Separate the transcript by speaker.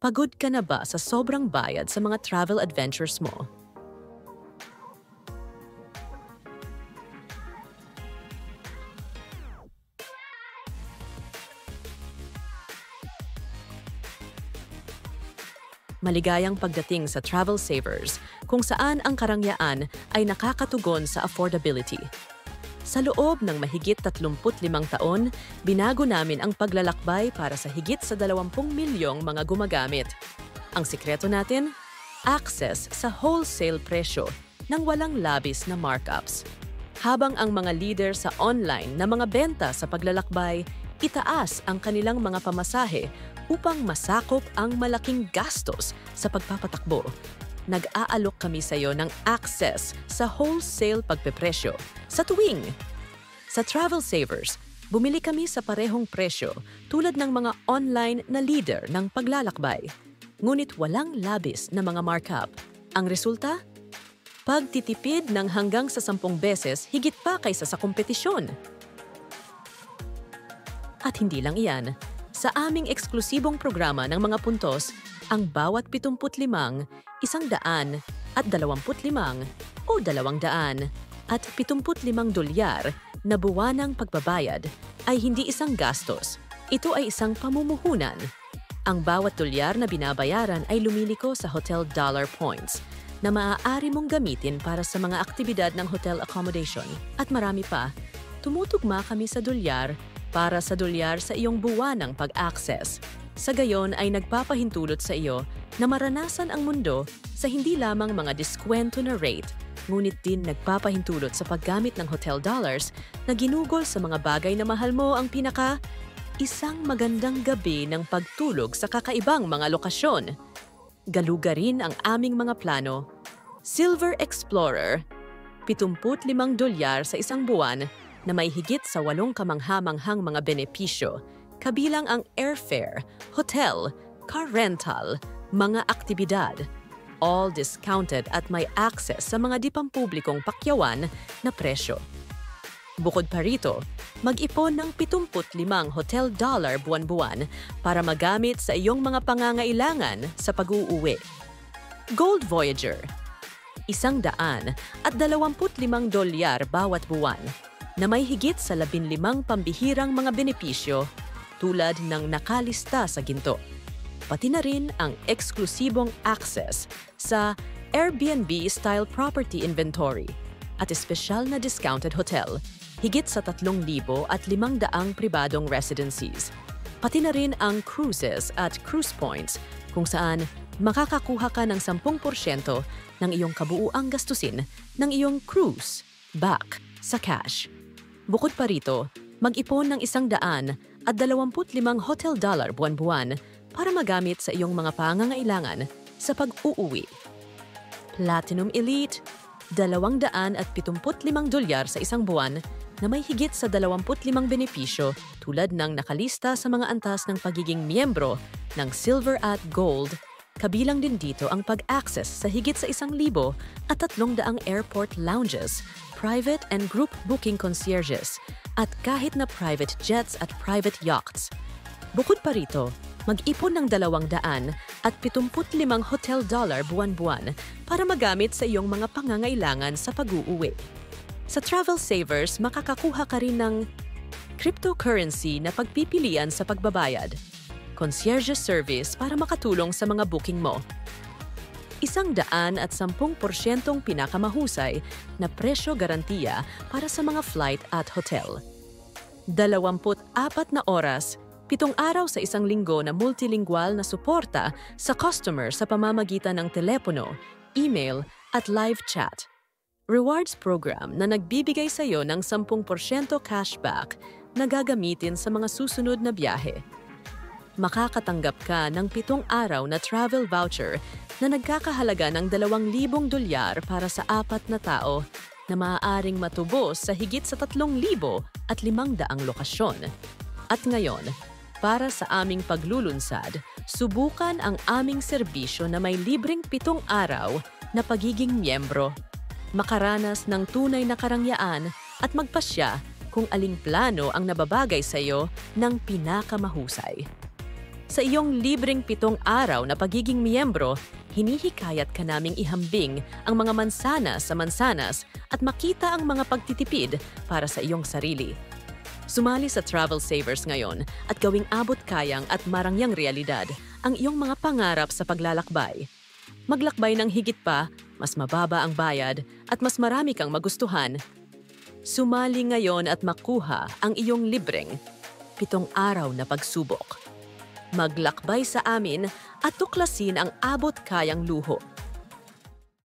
Speaker 1: Pagod ka na ba sa sobrang bayad sa mga travel adventures mo? Maligayang pagdating sa Travel Savers, kung saan ang karangyaan ay nakakatugon sa affordability. Sa loob ng mahigit 35 taon, binago namin ang paglalakbay para sa higit sa 20 milyong mga gumagamit. Ang sikreto natin? Access sa wholesale presyo nang walang labis na markups. Habang ang mga leader sa online na mga benta sa paglalakbay, itaas ang kanilang mga pamasahe upang masakop ang malaking gastos sa pagpapatakbo. Nag-aalok kami sa iyo ng access sa wholesale pagpepresyo sa tuwing. Sa Travel Savers, bumili kami sa parehong presyo tulad ng mga online na leader ng paglalakbay. Ngunit walang labis na mga markup. Ang resulta? Pagtitipid ng hanggang sa 10 beses higit pa kaysa sa kompetisyon. At hindi lang iyan, sa aming eksklusibong programa ng mga puntos, ang bawat 75, 100 at 25 o 200 at 75 dolyar na buwanang pagbabayad ay hindi isang gastos. Ito ay isang pamumuhunan. Ang bawat dolyar na binabayaran ay lumiliko sa Hotel Dollar Points na maaari mong gamitin para sa mga aktibidad ng hotel accommodation. At marami pa, tumutugma kami sa dolyar para sa dolyar sa iyong buwanang pag-access. Sa gayon ay nagpapahintulot sa iyo na maranasan ang mundo sa hindi lamang mga diskwento na rate, ngunit din nagpapahintulot sa paggamit ng hotel dollars na ginugol sa mga bagay na mahal mo ang isang magandang gabi ng pagtulog sa kakaibang mga lokasyon. Galugarin ang aming mga plano. Silver Explorer, 75 dolyar sa isang buwan na may higit sa 8 kamangha-manghang mga benepisyo, kabilang ang airfare, hotel, car rental, mga aktibidad. All discounted at may access sa mga di pampublikong pakyawan na presyo. Bukod pa rito, mag-ipon ng 75 hotel dollar buwan-buwan para magamit sa iyong mga pangangailangan sa pag-uuwi. Gold Voyager, 100 at 25 dolyar bawat buwan na may higit sa 15 pambihirang mga benepisyo tulad ng nakalista sa ginto. Pati na rin ang eksklusibong access sa Airbnb-style property inventory at espesyal na discounted hotel, higit sa 3,500 pribadong residencies. Pati na rin ang cruises at cruise points kung saan makakakuha ka ng 10% ng iyong kabuuang gastusin ng iyong cruise back sa cash. Bukod pa rito, mag-ipon ng 100 at 25 hotel dollar buwan-buwan para magamit sa iyong mga pangangailangan sa pag-uuwi. Platinum Elite, 275 dolyar sa isang buwan na may higit sa 25 benepisyo tulad ng nakalista sa mga antas ng pagiging miyembro ng Silver at Gold. Kabilang din dito ang pag-access sa higit sa 1,000 at 300 airport lounges, private and group booking concierges, at kahit na private jets at private yachts. Bukod pa rito, mag-ipon ng 200 at 75 hotel dollar buwan-buwan para magamit sa iyong mga pangangailangan sa pag-uuwi. Sa Travel Savers, makakakuha ka rin ng cryptocurrency na pagpipilian sa pagbabayad, concierge service para makatulong sa mga booking mo, 110% pinakamahusay na presyo garantiya para sa mga flight at hotel, 24 na oras, 7 araw sa isang linggo na multilingual na suporta sa customer sa pamamagitan ng telepono, email at live chat. Rewards program na nagbibigay sa iyo ng 10% cashback na gagamitin sa mga susunod na biyahe. Makakatanggap ka ng 7 araw na travel voucher na nagkakahalaga ng 2,000 dolyar para sa 4 na tao na maaaring matubos sa higit sa 3,500 lokasyon. At ngayon, para sa aming paglulunsad, subukan ang aming serbisyo na may libreng 7 araw na pagiging miyembro. Makaranas ng tunay na karangyaan at magpasya kung aling plano ang nababagay sa iyo ng pinakamahusay. Sa iyong libreng 7 araw na pagiging miyembro, hinihikayat ka naming ihambing ang mga mansanas sa mansanas at makita ang mga pagtitipid para sa iyong sarili. Sumali sa Travel Savers ngayon at gawing abot-kayang at marangyang realidad ang iyong mga pangarap sa paglalakbay. Maglakbay ng higit pa, mas mababa ang bayad at mas marami kang magustuhan. Sumali ngayon at makuha ang iyong libreng 7 araw na pagsubok. Maglakbay sa amin at tuklasin ang abot-kayang luho.